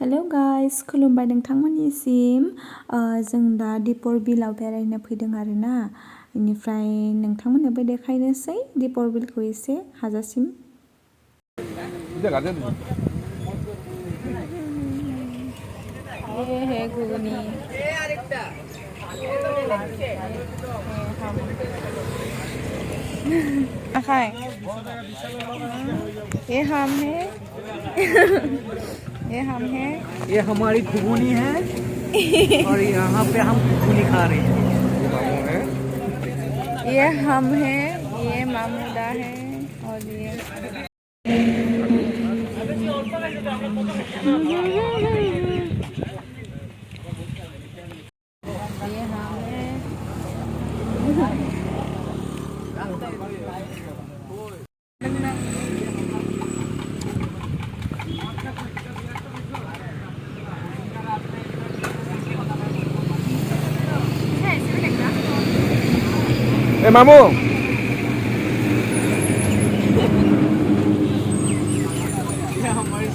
Hello guys खुलुमबाय नोंथांमोननिसिम जों दा दिपरबिलाव बेरायनो फैदों आरोना बेनिफ्राय नोंथांमोननोबो देखायनोसै दिपरबिलखौ एसे हाजासिम ये है घुगनी खाए ये हम है ये हमारी घुगनी है और यहाँ पे हम घुगनी खा रहे हैं। ये हम हैं, ये मामूदा है और ये हम हैं। मामू हमारी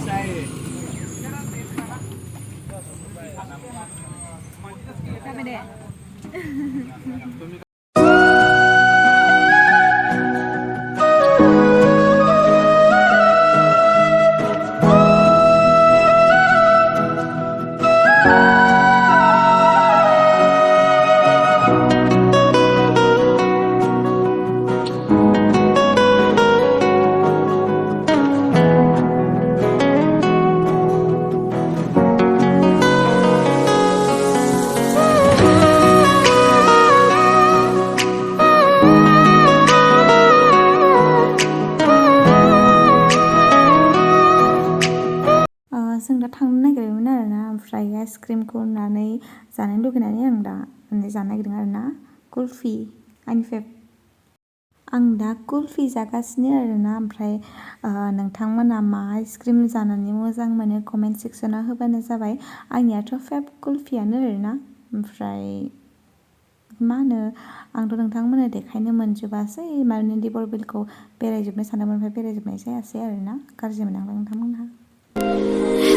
जों दा थांनो नागिरदोंमोन आरोना ओमफ्राय आइसक्रिमखौ नुनानै जानो लुगैनानै आं दा जानो नागिरदों आरोना कुल्फि आं दा कुल्फि जागासिनो आरोना ओमफ्राय नोंथांमोना मा आइसक्रिम जानानै मोजां मोनो कमेन्ट सेक्सनाव होबानो जाबाय आंनियाथ' फेभ कुल्फियानो आरोना ओमफ्राय मा होनो आंथ' नोंथांमोननो देखायनो मोनजोबासै माने दिपरबिलखौ बेरायजोबनो सानदोंमोन ओमफ्राय बेरायजोबनाय जायासै आरोना गाज्रि मोननांबाय नोंथांमोनहा